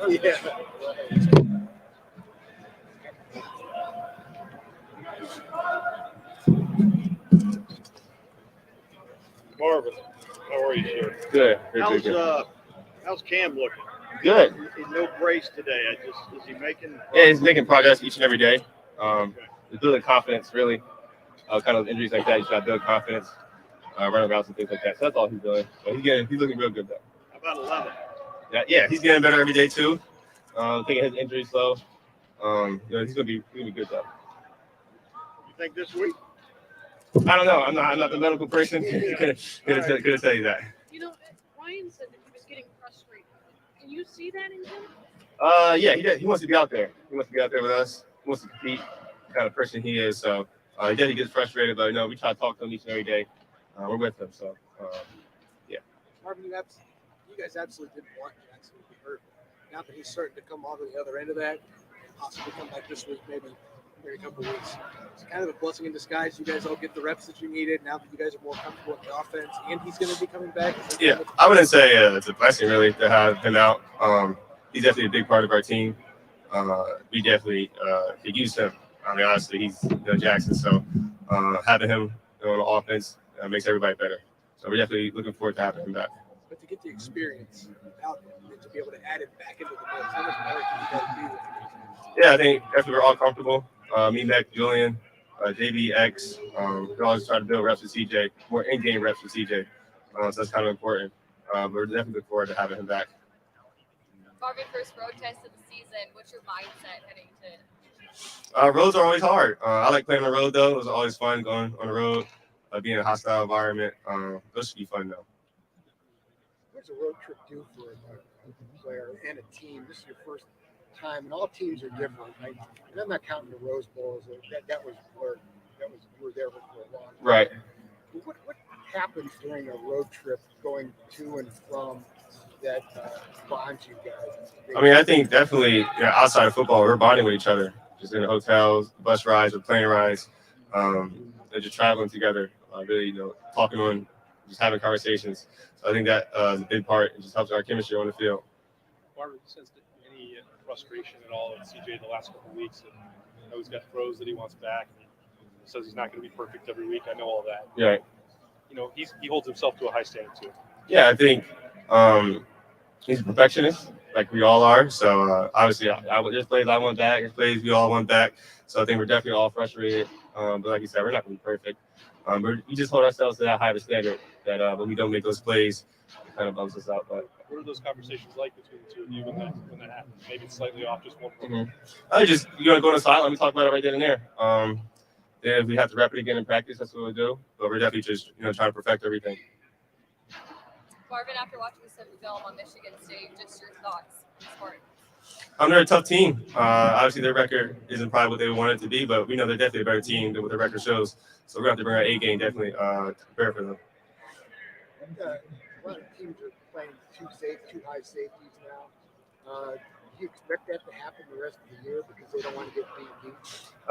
Yeah. Marvin, how are you, sir? Good. How's Cam looking? Good. No brace today. Is he making? Yeah, he's making progress each and every day. He's building confidence, really. Kind of injuries like that, you should build confidence, running routes and things like that. So that's all he's doing. So he's looking real good, though. How about 11? Yeah, he's getting better every day, too. Taking his injuries slow. He's gonna be good, though. You think this week? I don't know. I'm not the medical person. Couldn't tell you that. Ryan said that he was getting frustrated. Can you see that in him? Yeah, he wants to be out there. He wants to be out there with us. He wants to compete. The kind of person he is. So he definitely gets frustrated, but we try to talk to him each and every day. We're with him. So yeah. Marvin, you guys absolutely didn't want Jackson to be hurt. Now that he's starting to come on to the other end of that, possibly come back this week, maybe a couple of weeks. It's kind of a blessing in disguise. You guys all get the reps that you needed. Now that you guys are more comfortable with the offense, and he's going to be coming back. Yeah, I wouldn't say it's a blessing really to have him out. He's definitely a big part of our team. We definitely could use him. I mean, honestly, he's Jackson. So having him on the offense makes everybody better. So we're definitely looking forward to having him back. But to get the experience out there, and to be able to add it back into the mix, how much better can you guys do? Yeah, I think after we're all comfortable, me, Mac, Julian, JB, X, we always try to build reps with CJ, more in-game reps with CJ. So that's kind of important. But we're definitely looking forward to having him back. Marvin, first road test of the season. What's your mindset heading to? Roads are always hard. I like playing on the road, though. It was always fun going on the road, being in a hostile environment. Those should be fun, though. What does a road trip do for a player and a team? This is your first time, and all teams are different, right? And I'm not counting the Rose Bowls. That was where you were there for a long time. Right. What happens during a road trip going to and from that bonds you guys? I mean, I think definitely outside of football, we're bonding with each other, just in the hotels, bus rides, or plane rides, and just traveling together, really, talking on, just having conversations. So I think that is a big part. It just helps our chemistry on the field. Marvin, sensed any frustration at all with CJ the last couple of weeks? And he's got throws that he wants back. He says he's not going to be perfect every week. I know all that. Yeah. He holds himself to a high standard too. Yeah, I think he's a perfectionist, like we all are. So obviously, there's plays I want back, there's plays we all want back. So I think we're definitely all frustrated. But like you said, we're not going to be perfect. We just hold ourselves to that high of a standard that when we don't make those plays, it kind of bumps us out. But what are those conversations like between the two of you when that happens? Maybe it's slightly off just one point. Mm-hmm. You want to go on the sideline, we talk about it right then and there. Then if we have to rep it again in practice, that's what we'll do. But we're definitely just trying to perfect everything. Marvin, after watching the film on Michigan State, just your thoughts on the sport? They're a tough team. Obviously, their record isn't probably what they want it to be, but we know they're definitely a better team than what their record shows. So we're going to have to bring our A game definitely to prepare for them. A lot of teams are playing two high safeties now. Do you expect that to happen the rest of the year because they don't want to get beat?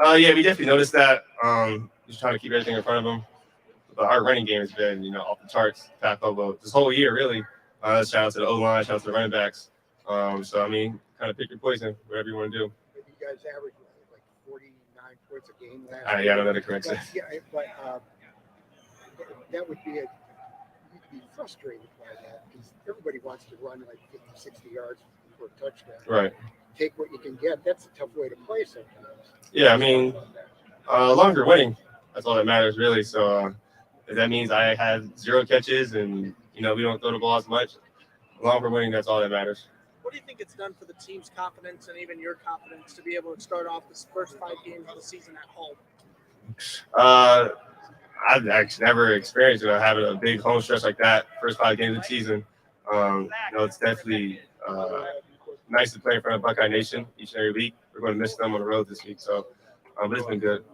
Yeah, we definitely noticed that. Just trying to keep everything in front of them. But our running game has been, off the charts, this whole year, really. Shout out to the O-line, shout out to the running backs. So, I mean, kind of pick your poison, whatever you want to do. You guys average like 49 points a game last year. Yeah, I don't know the correct sense. Yeah, but that would be you'd be frustrated by that because everybody wants to run like 50, 60 yards for a touchdown. Right. Take what you can get. That's a tough way to play sometimes. Yeah, I mean, longer winning. That's all that matters, really. So if that means I have 0 catches and, we don't throw the ball as much, longer winning, that's all that matters. What do you think it's done for the team's confidence and even your confidence to be able to start off this first 5 games of the season at home? I've actually never experienced having a big home stretch like that, first 5 games of the season. It's definitely nice to play in front of BuckeyeNation each and every week. We're going to miss them on the road this week, so but it's been good.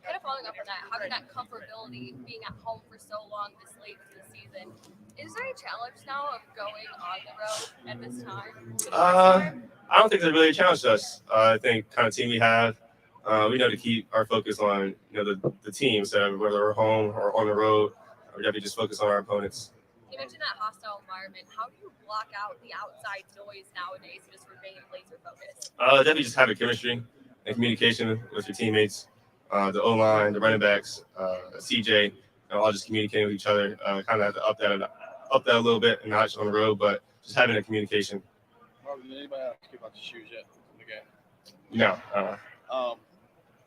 Kind of following up on that, having that comfortability being at home for so long this late in the season, is there a challenge now of going on the road at this time? I don't think there's really a challenge to us. I think kind of team we have, we know to keep our focus on the team. So whether we're home or on the road, we definitely just focus on our opponents. You mentioned that hostile environment. How do you block out the outside noise nowadays to just remain laser focused? Definitely just having chemistry and communication with your teammates, the O line, the running backs, CJ, all just communicating with each other. Kind of have to up that a little bit, and not just on the road, but just having a communication. Marvin, did anybody ask you about the shoes yet in the game? No,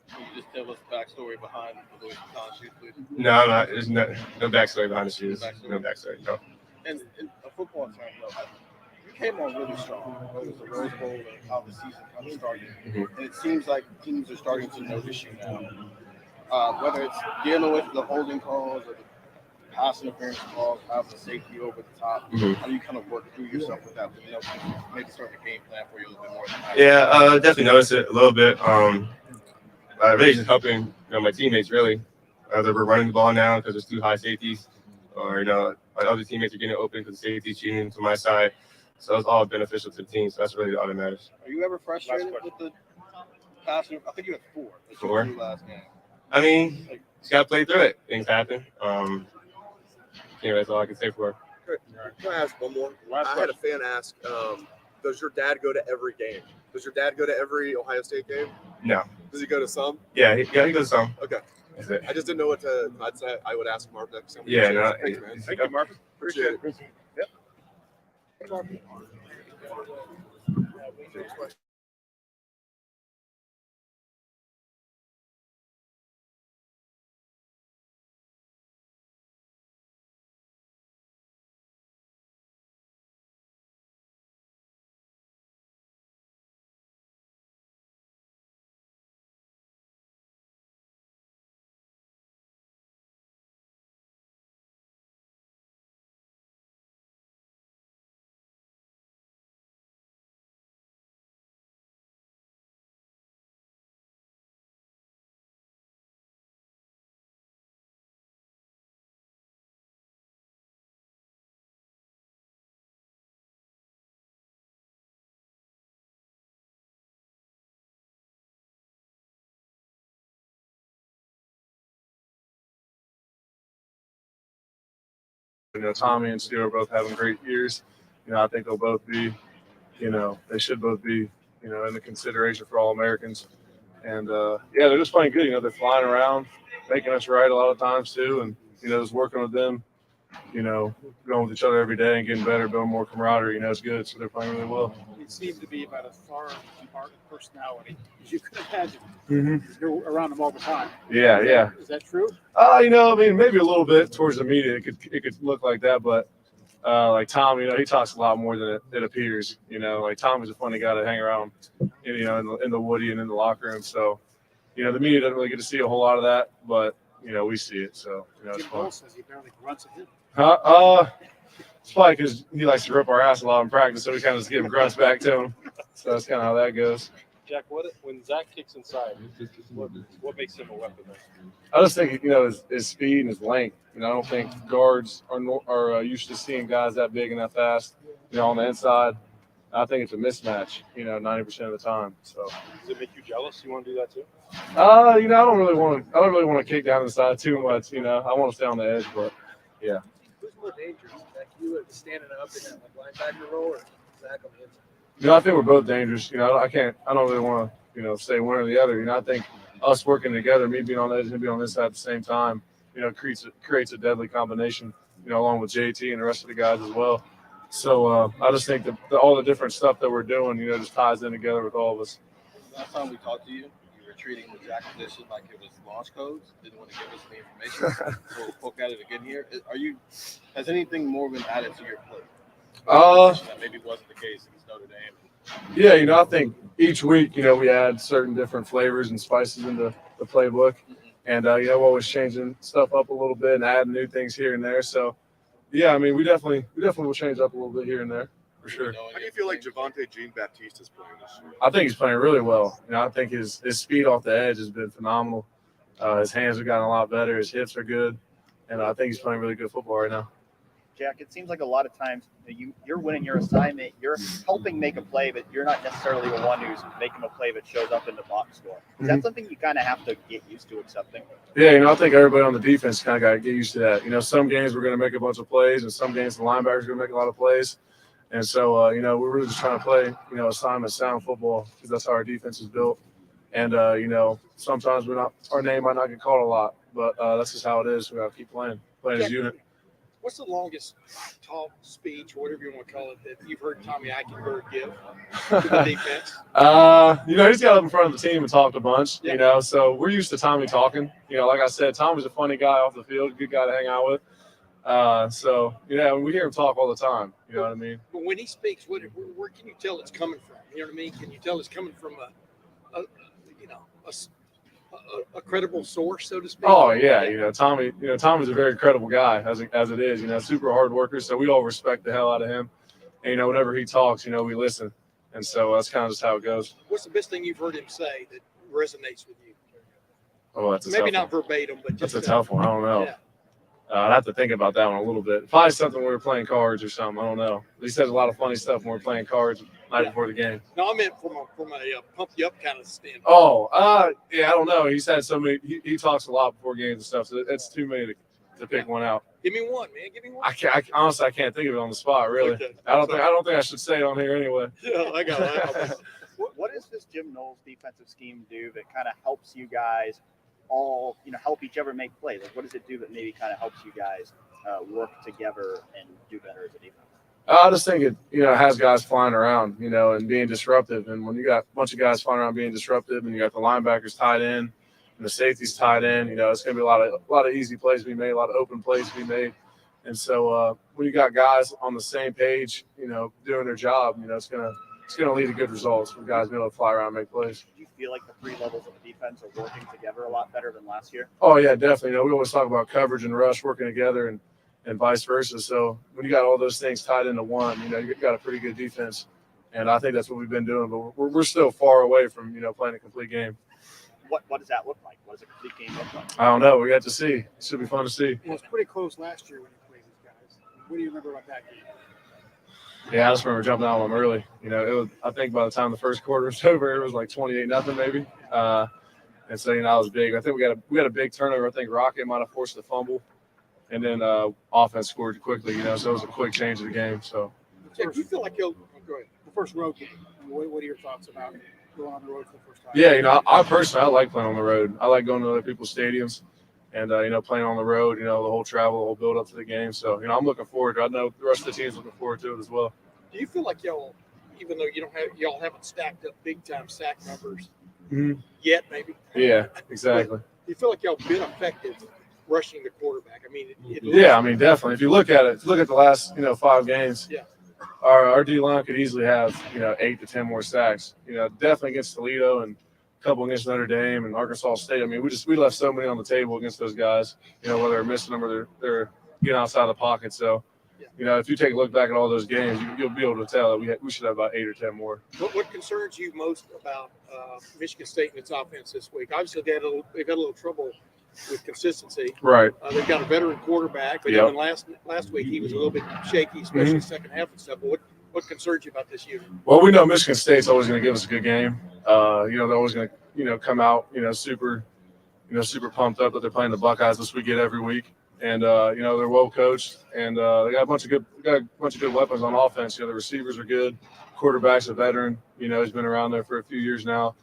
Can you just tell us the backstory behind the Louis Vuitton shoes, please? no, there's no backstory behind the shoes. No backstory. No. And in a football term, though, you came on really strong. It was the Rose Bowl and how the season kind of started. Mhm. And it seems like teams are starting to notice you now. Whether it's dealing with the holding calls or the pass interference calls, having the safety over the top, Mhm. how do you kind of work through yourself with that? Maybe start the game plan for you a little bit more than that. Yeah, definitely notice it a little bit. Really just helping my teammates really. Whether we're running the ball now because there's 2 high safeties, or my other teammates are getting open because the safety's cheating to my side. So it's all beneficial to the team. So that's really all that matters. Are you ever frustrated with the pass? I think you had 4. that you 4? threw last game. I mean, just gotta play through it. Things happen. That's all I can say for it. Can I ask one more? Last I had a fan ask, does your dad go to every game? Does your dad go to every Ohio State game? No. Does he go to some? Yeah, he goes some. Okay. That's it. I just didn't know what to. I'd say I would ask Mark next time. Yeah, no, Thanks, man. Thank you, Marvin. Appreciate it. Tommy and Stu are both having great years. I think they'll both be, they should both be, in the consideration for All-Americans. And, they're just playing good. They're flying around, making us right a lot of times too. And, just working with them, going with each other every day and getting better, building more camaraderie, it's good. So they're playing really well. It seemed to be about as far apart in personality as you could imagine. Mm-hmm. You're around them all the time. Yeah. Is that true? Maybe a little bit towards the media, it could look like that, but like Tom, he talks a lot more than it appears. Like Tom is a funny guy to hang around, in the Woody and in the locker room. So, the media doesn't really get to see a whole lot of that, but we see it. So, it's Jim fun. Bull says he barely grunts at him. It's probably because he likes to rip our ass a lot in practice, so we kind of just give grunts back to him. So that's kind of how that goes. Jack, when Zach kicks inside, what makes him a weapon there? I just think his speed and his length. I don't think guards are used to seeing guys that big and that fast. On the inside, I think it's a mismatch. 90% of the time. So. Does it make you jealous? You want to do that too? I don't really want to kick down inside too much. I want to stay on the edge, but yeah. Who's more dangerous? Like you standing up in that linebacker role, or Zach on the inside? I think we're both dangerous. I don't really want to, say one or the other. I think us working together, me being on the edge and being on this side at the same time, creates a deadly combination, along with JT and the rest of the guys as well. So I just think that all the different stuff that we're doing, just ties in together with all of us. Last time we talked to you, you were treating the Jack position like it was launch codes. Didn't want to give us any information. So we'll poke at it again here. Has anything more been added to your play? That maybe wasn't the case against Notre Dame. Yeah, I think each week, we add certain different flavors and spices into the playbook. And, we're always changing stuff up a little bit and adding new things here and there. So, yeah, we definitely will change up a little bit here and there, for sure. How do you feel like Javonte Jean-Baptiste is playing this year? I think he's playing really well. I think his speed off the edge has been phenomenal. His hands have gotten a lot better. His hips are good. And I think he's playing really good football right now. Jack, it seems like a lot of times you're winning your assignment, you're helping make a play, but you're not necessarily the one who's making a play that shows up in the box score. Is that something you kind of have to get used to accepting? Yeah, I think everybody on the defense kind of got to get used to that. Some games we're going to make a bunch of plays, and some games the linebackers are going to make a lot of plays. And so, we're really just trying to play, assignment sound football because that's how our defense is built. And, sometimes our name might not get called a lot, but that's just how it is. We got to keep playing as a unit. What's the longest talk, speech, or whatever you want to call it, that you've heard Tommy Eichenberg give to the defense? He's got up in front of the team and talked a bunch, Yeah. So we're used to Tommy talking. Like I said, Tommy's a funny guy off the field, a good guy to hang out with. We hear him talk all the time. You know what I mean? But when he speaks, where can you tell it's coming from? You know what I mean? Can you tell it's coming from a credible source, so to speak? Oh yeah, Tommy's a very credible guy as it is. Super hard worker. So we all respect the hell out of him. And whenever he talks, we listen. And so that's kind of just how it goes. What's the best thing you've heard him say that resonates with you? Oh, that's maybe not verbatim, but just that's a tough one. I don't know. Yeah. I'd have to think about that one a little bit. Probably something when we were playing cards or something. I don't know. He says a lot of funny stuff when we're playing cards night before the game. No, I meant from a pump you up kind of standpoint. Oh, I don't know. He's had so many. He talks a lot before games and stuff. So it's too many to pick one out. Give me one, man. Give me one. Honestly, I can't think of it on the spot. Really, Okay. I don't think I should say it on here anyway. Yeah, I got it. What does this Jim Knowles defensive scheme do that kind of helps you guys all, help each other make plays? Like, what does it do that maybe kind of helps you guys work together and do better as a defense? I just think it, has guys flying around, and being disruptive. And when you got a bunch of guys flying around being disruptive, and you got the linebackers tied in, and the safeties tied in, it's going to be a lot of easy plays to be made, a lot of open plays to be made. And so when you got guys on the same page, doing their job, it's going to lead to good results for guys being able to fly around and make plays. Do you feel like the three levels of the defense are working together a lot better than last year? Oh yeah, definitely. We always talk about coverage and rush working together, and vice versa. So when you got all those things tied into one, you've got a pretty good defense. And I think that's what we've been doing, but we're still far away from, playing a complete game. What does that look like? What does a complete game look like? I don't know. We got to see. It should be fun to see. It was pretty close last year when you played these guys. What do you remember about that game? Yeah, I just remember jumping out on them early. I think by the time the first quarter was over, it was like 28-0 maybe. And so, I was big. I think we had a big turnover. I think Rocket might have forced a fumble. And then offense scored quickly, so it was a quick change of the game. So, Jack, do you feel like the first road game? What are your thoughts about going on the road for the first time? Yeah, I personally like playing on the road. I like going to other people's stadiums and playing on the road. The whole travel, the whole build up to the game. So, I'm looking forward to it. I know the rest of the team's looking forward to it as well. Do you feel like y'all, even though y'all haven't stacked up big time sack numbers yet, maybe? Yeah, exactly. Do you feel like y'all been effective rushing the quarterback? I mean, definitely. If you look at the last 5 games, our D line could easily have 8 to 10 more sacks. Definitely against Toledo and a couple against Notre Dame and Arkansas State. I mean, we left so many on the table against those guys. Whether they're missing them or they're getting outside the pocket. So, if you take a look back at all those games, you'll be able to tell that we should have about 8 or 10 more. What concerns you most about Michigan State and its offense this week? Obviously, they've had a little trouble with consistency. Right. They've got a veteran quarterback, but even last week he was a little bit shaky, especially the second half and stuff. But what concerns you about this unit? Well, we know Michigan State's always going to give us a good game. They're always going to come out super pumped up that they're playing the Buckeyes this week every week. And they're well coached, and they got a bunch of good weapons on offense. The receivers are good, quarterback's a veteran. He's been around there for a few years now,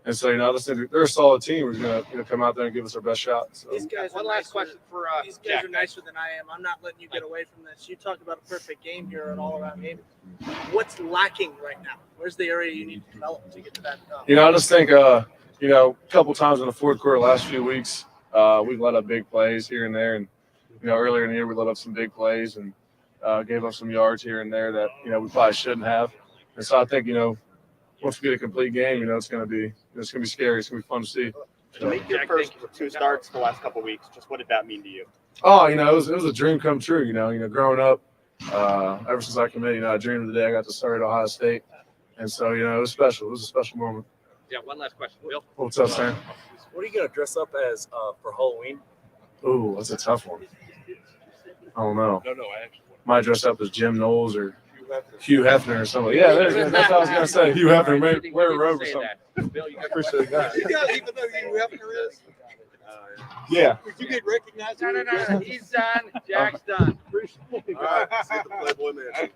and so they're a solid team. We're gonna come out there and give us our best shot. So. These guys. One last question for these guys are nicer than I am. I'm not letting you get away from this. You talked about a perfect game here, an all-around game. What's lacking right now? Where's the area you need to develop to get to that? I just think a couple times in the fourth quarter last few weeks, we've let up big plays here and there, and earlier in the year we let up some big plays and gave up some yards here and there that we probably shouldn't have. And so I think once we get a complete game, it's gonna be scary. It's gonna be fun to see. To make your first 2 starts the last couple of weeks, just what did that mean to you? Oh, it was a dream come true. Growing up, ever since I committed, I dreamed of the day I got to start at Ohio State, and so it was special. It was a special moment. Yeah, one last question, Will. What's up, Sam? What are you gonna dress up as for Halloween? Ooh, that's a tough one. I don't know. No, I actually want might dress up as Jim Knowles or Hugh Hefner or something. Yeah, that's what I was gonna say. Hugh Hefner, maybe wear a robe or something. Bill, you I appreciate that. You guys even know who Hefner is? Yeah. Would you get recognized? No. He's done. Jack's done. All right, see you at the Playboy Mansion.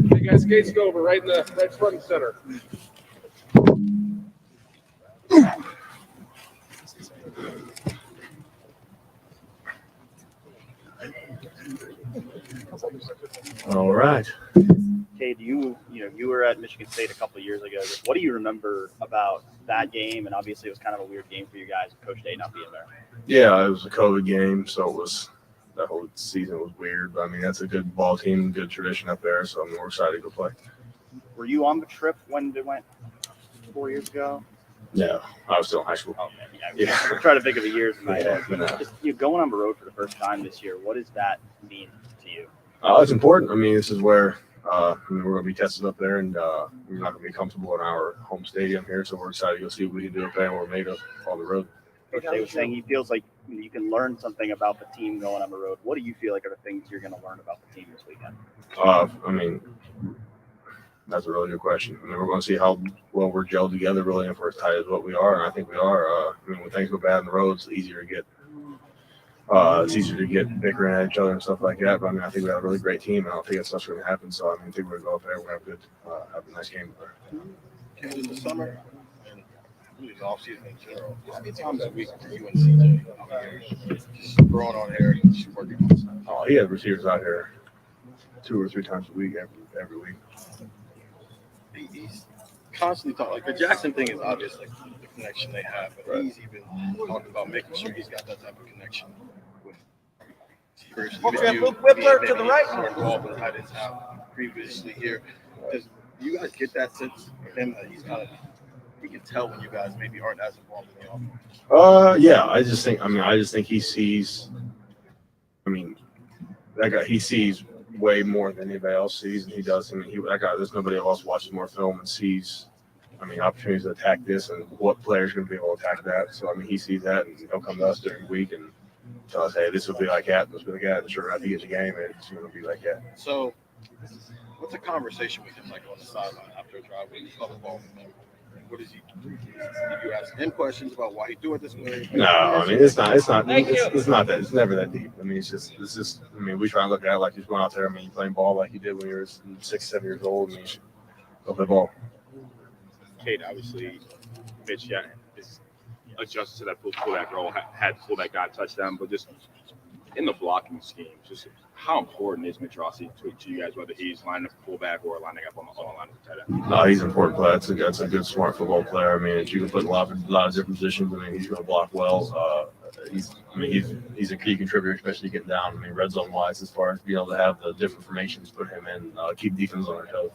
Hey guys, gates go over right front and center. All right. Cade, you were at Michigan State a couple of years ago. What do you remember about that game? And obviously, it was kind of a weird game for you guys, Coach Day not being there. Yeah, it was a COVID game, so that whole season was weird. But I mean, that's a good ball team, good tradition up there. So we're excited to go play. Were you on the trip when they went 4 years ago? No, I was still in high school. Okay, yeah. I'm trying to think of the years in my head. No. Just going on the road for the first time this year, what does that mean to you? It's important. I mean, this is where we're going to be tested up there, and we're not going to be comfortable in our home stadium here. So we're excited to go see what we can do up there, and we're made up on the road. Coach Day was saying he feels like you can learn something about the team going on the road. What do you feel like are the things you're going to learn about the team this weekend? I mean, that's a really good question. I mean, we're going to see how well we're gelled together, really, if we're as tight as what we are, and I think we are. I mean, when things go bad on the road, it's easier to get bickering at each other and stuff like that. But I mean, I think we have a really great team, and I don't think that stuff's going to happen. So I mean, I think we're going to go up there, we're going to have a nice game there. In the summer and really the offseason in general, how many times a week are you and CJ out here just throwing on air and just working on stuff? Oh, he has receivers out here 2 or 3 times a week every week. He's constantly talking. Like the Jackson thing is obvious, like the connection they have, but he's even talked about making sure he's got that type of connection with receivers. Whippler to the right. More involved in tight ends have previously here. Do you guys get that sense of him that he's he can tell when you guys maybe aren't as involved in the offense? Yeah, I just think he sees. I mean, that guy, he sees way more than anybody else sees, and he does. I mean, that guy, there's nobody else watches more film and sees. I mean, opportunities to attack this and what players are going to be able to attack that. So I mean, he sees that, and he'll come to us during the week and tell us, "Hey, this will be like that. This will be like that." And sure, after he gets a game, it's going to be like that. So, what's a conversation with him like on the sideline after a drive when you call the ball from him? What does he do? Do you ask him questions about why he do it this way? No, I mean it's not that. It's never that deep. I mean, it's just. I mean, we try and look at it like he's going out there. I mean, playing ball like you did when you were 6, 7 years old. I mean, go play ball. Kate, obviously, Mitch is adjusted to that fullback role. Had fullback guy touchdown, but just in the blocking scheme, just how important is Mitch Rossi to you guys, whether he's lining up fullback or lining up on the line of the tight end? No, he's an important player. That's a good, smart football player. I mean, you can put in a lot of different positions. I mean, he's going to block well. He's a key contributor, especially getting down. I mean, red zone wise, as far as being able to have the different formations, put him in, keep defense on their toes.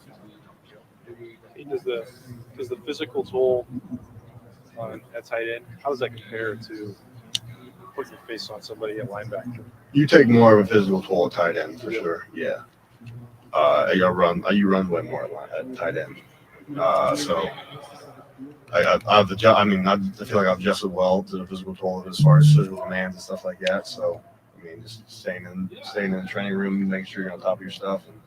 Does the physical toll at tight end, how does that compare to putting your face on somebody at linebacker? You take more of a physical toll at tight end for sure. Yeah. You run way more at tight end. So I feel like I've adjusted well to the physical toll as far as physical demands and stuff like that. So I mean, just staying in the training room, making sure you're on top of your stuff, and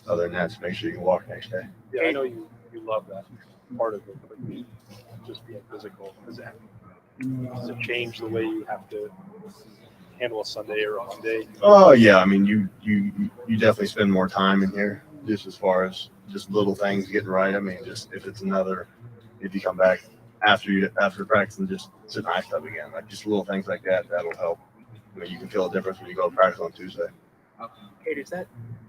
other than that, just make sure you can walk next day. Yeah, I know you love that part of it, but just being physical, does it change the way you have to handle a Sunday or a Monday? Oh yeah, I mean you definitely spend more time in here, just as far as just little things getting right. I mean, just if you come back after practice and just sit in ice tub again, like just little things like that, that'll help. I mean, you can feel a difference when you go to practice on Tuesday. Kate, is that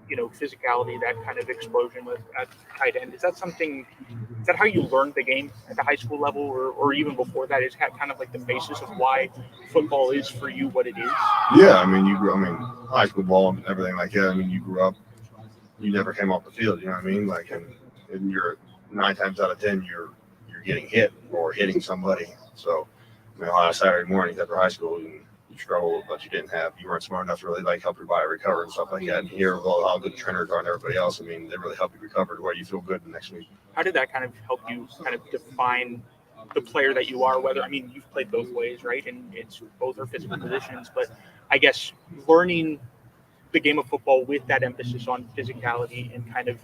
physicality, that kind of explosion with at tight end, is that something is that how you learned the game at the high school level, or even before that? Is that kind of like the basis of why football is for you what it is? Yeah, I mean, high school ball and everything like that. I mean, you grew up, you never came off the field. You know what I mean? Like, and you're 9 times out of 10, you're getting hit or hitting somebody. So, I mean, a lot of Saturday mornings after high school, you struggled, but you weren't smart enough to really like help your body recover and stuff like that. And here, well, how good trainers are and everybody else, I mean, they really help you recover to where you feel good the next week. How did that kind of help you kind of define the player that you are? Whether, I mean, you've played both ways, right? And it's both are physical positions, but I guess learning the game of football with that emphasis on physicality and kind of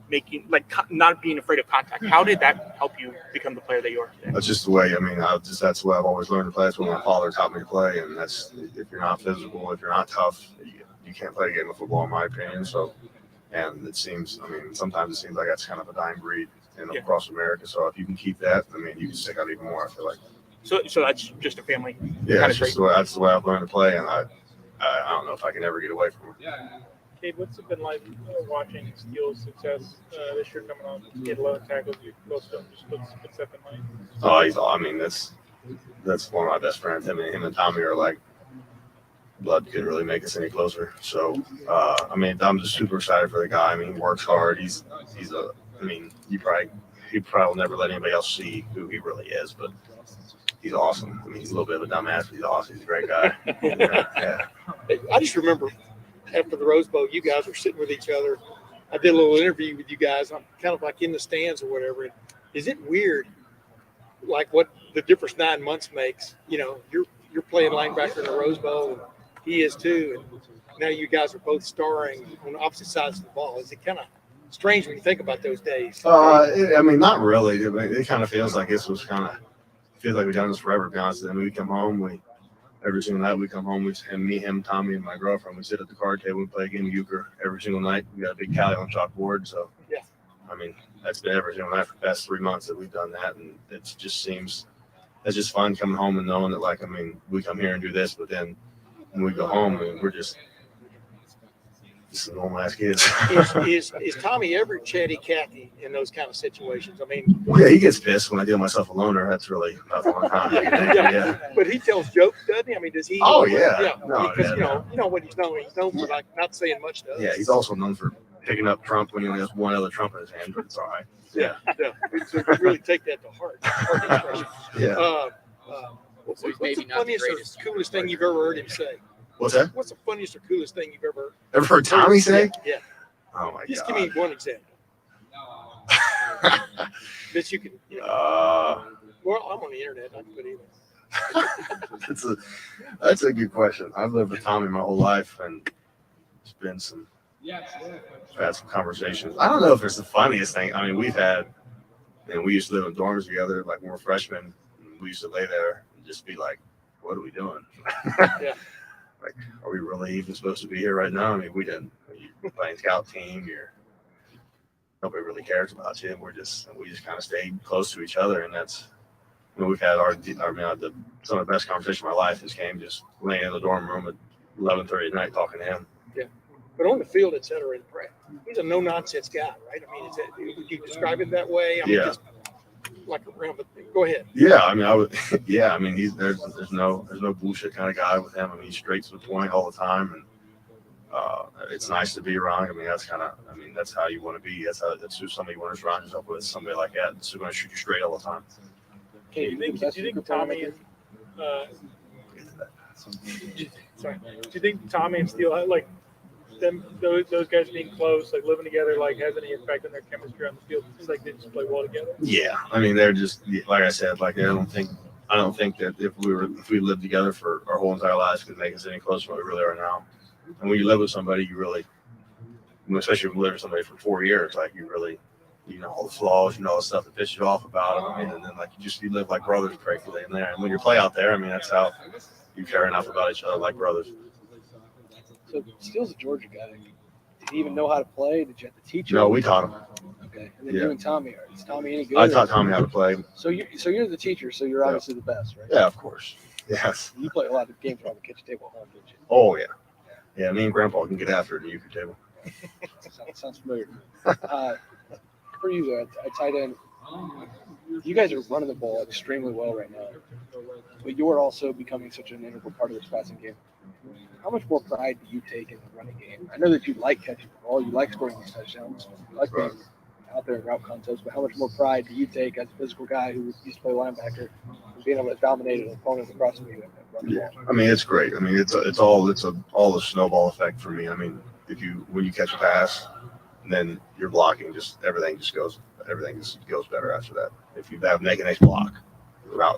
making, like, not being afraid of contact. How did that help you become the player that you are today? That's just the way, that's the way I've always learned to play. That's what my father taught me to play. And that's, if you're not physical, if you're not tough, you can't play a game of football, in my opinion. So, and it seems, sometimes it seems like that's kind of a dying breed across America. So if you can keep that, you can stick out even more, I feel like. So that's just a family. Yeah, kind it's of just that's the way I've learned to play. And I don't know if I can ever get away from it. Cade, what's it been like watching Steele's success this year coming on? He had 11 tackles. You both of them just put stuff in line. Oh, that's one of my best friends. Him and Tommy are like, blood couldn't really make us any closer. So, I'm just super excited for the guy. He works hard. He probably will never let anybody else see who he really is, but he's awesome. He's a little bit of a dumbass, but he's awesome. He's a great guy. Yeah. I just remember after the Rose Bowl, you guys were sitting with each other. I did a little interview with you guys. I'm kind of like in the stands or whatever. Is it weird, like what the difference 9 months makes? You're playing linebacker in the Rose Bowl, and he is too. And now you guys are both starring on opposite sides of the ball. Is it kind of strange when you think about those days? Not really. It kind of feels like this was feels like we've done this forever, to be honest. We come home, every single night we come home, me, him, Tommy, and my girlfriend, we sit at the card table and play a game of euchre every single night. We got a big tally on chalkboard. So, yeah. That's been every single night for the past 3 months that we've done that. And it just seems, it's just fun coming home and knowing that, we come here and do this, but then when we go home, we're just normal ass kids. Is Tommy ever chatty Cathy in those kind of situations? Well, yeah, he gets pissed when I deal myself a loner. That's really about the one time. Yeah. But he tells jokes, doesn't he? Does he? Oh yeah. Yeah. No, because you know what he's known. He's known for not saying much to us. Yeah, he's also known for picking up Trump when he only has one other Trump in his hand, but it's all right. Yeah. So you really take that to heart. Yeah. What's the funniest or coolest thing you've ever heard him say? What's that? What's the funniest or coolest thing you've ever heard Tommy say? Yeah. Oh my God. Just give me one example. That you can. Well, I'm on the internet. I can put either. That's a good question. I've lived with Tommy my whole life, and it's been I've had some conversations. I don't know if it's the funniest thing. We used to live in dorms together, like when we were freshmen. We used to lay there and just be like, "What are we doing?" Yeah. Like, are we really even supposed to be here right now? We didn't. You're playing scout team. Nobody really cares about you. We just kind of stayed close to each other, and that's. We've had some of the best conversations of my life. Just came just laying in the dorm room at 11:30 at night talking to him. Yeah, but on the field, et cetera, he's a no nonsense guy, right? Would you describe it that way? Yeah. Just like around. But go ahead. Yeah, I would. Yeah, there's no bullshit kind of guy with him. He's straight to the point all the time, and it's nice to be around. That's how you want to be. That's who somebody you want to surround yourself with. Somebody like that, that's going to shoot you straight all the time. Do you think Tommy and do you think Tommy and Steele like those guys being close, like living together, like has any effect on their chemistry on the field? It seems like they just play well together. Yeah, they're just like I said. I don't think that if we lived together for our whole entire lives could make us any closer than we really are now. And when you live with somebody, you really, especially if you live with somebody for 4 years, you really. All the flaws, all the stuff that pisses you off about them. And then you live like brothers practically in there. And when you play out there, that's how you care enough about each other like brothers. So Steele's a Georgia guy. Did he even know how to play? Did you have to teach him? No, we taught him. Okay. And then you and Tommy are. Is Tommy any good? I taught Tommy how to play. So you're the teacher, so you're obviously the best, right? Yeah, of course. Yes. You play a lot of games around the kitchen table at home, didn't you? Oh, yeah. Yeah, me and Grandpa can get after it at the euchre table. Sounds familiar. For you, a tight end, You guys are running the ball extremely well right now, but you're also becoming such an integral part of this passing game. How much more pride do you take in the running game? I know that you like catching the ball, you like scoring these touchdowns, you like being out there in route contests, but how much more pride do you take as a physical guy who used to play linebacker and being able to dominate an opponent across from you and run the ball? I mean, it's great. I mean, it's all a snowball effect for me. I mean, when you catch a pass, and then you're blocking, everything just goes better after that. If you make a nice block,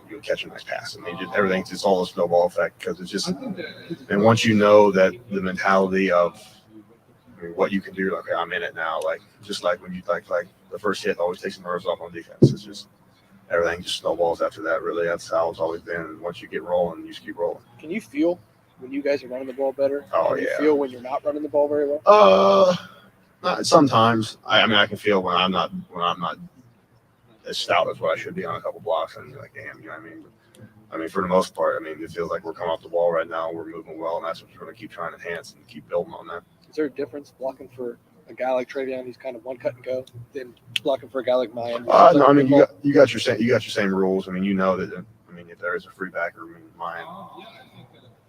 you'll catch a nice pass. I mean, everything's just all a snowball effect because it's just. And once you know that the mentality of what you can do, like, okay, I'm in it now. Like just like when you like the first hit always takes some nerves off on defense. It's just everything just snowballs after that. Really, that's how it's always been. And once you get rolling, you just keep rolling. Can you feel when you guys are running the ball better? Oh, Can you yeah. feel when you're not running the ball very well? Sometimes. I mean, I can feel when I'm not as stout as what I should be on a couple blocks, and you're like, damn, you know what I mean? I mean, for the most part, I mean, it feels like we're coming off the ball right now. We're moving well, and that's what we're going to keep trying to enhance and keep building on that. Is there a difference blocking for a guy like Travion, he's kind of one cut and go, than blocking for a guy like Mayan? No, I mean, you got your same rules. I mean, you know that. I mean, if there is a free backer, I mean, Mayan,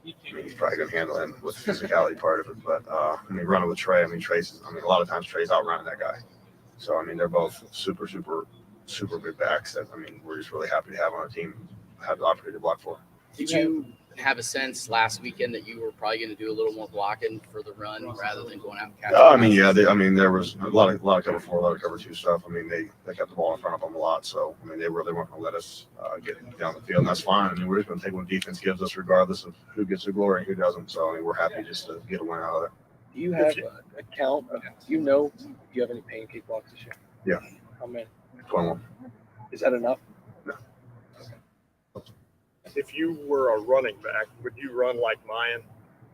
he's probably going to handle him with the physicality part of it. But I mean, running with Trey, I mean, a lot of times Trey's outrunning that guy. So I mean, they're both super good backs that, I mean, we're just really happy to have on our team, have the opportunity to block for. Did you have a sense last weekend that you were probably going to do a little more blocking for the run rather than going out and catching? I mean, yeah. There was a lot of cover 4, a lot of cover 2 stuff. I mean, they kept the ball in front of them a lot. So I mean, they really weren't going to let us get down the field, and that's fine. I mean, we're just going to take what defense gives us, regardless of who gets the glory and who doesn't. So I mean, we're happy just to get a win out of it. Do you have a count of, do you have any pancake blocks this year? Yeah. How many? 21. Is that enough? If you were a running back, would you run like Mayan?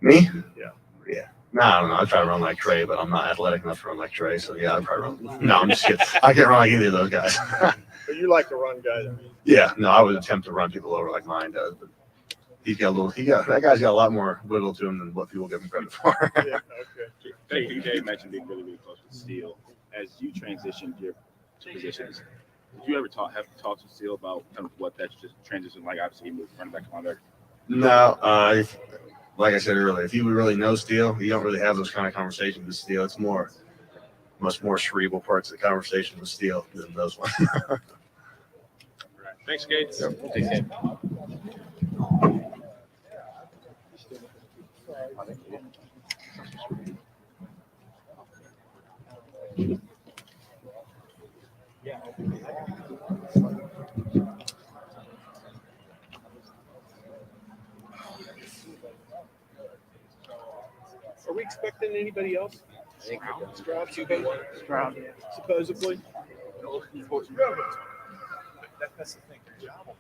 Me? Yeah. Yeah. No, I don't know. I try to run like Trey, but I'm not athletic enough to run like Trey. So yeah, I'd probably run. No, I'm just kidding. I can't run like either of those guys. But you like to run guys. Yeah. No, I would attempt to run people over like mine does, but that guy's got a lot more wiggle to him than what people give him credit for. Yeah, okay. Jay mentioned being really, really close with Steele. As you transitioned your positions, did you ever have talks with Steele about kind of what that's just transition like? Obviously, he moved running back to linebacker. No, like I said earlier, if you really know Steele, you don't really have those kind of conversations with Steele. It's much more cerebral parts of the conversation with Steele than those ones. Thanks, Gates. Yep. Thanks, Gabe. Are we expecting anybody else? I think Stroud, supposedly. That's the thing. Their job will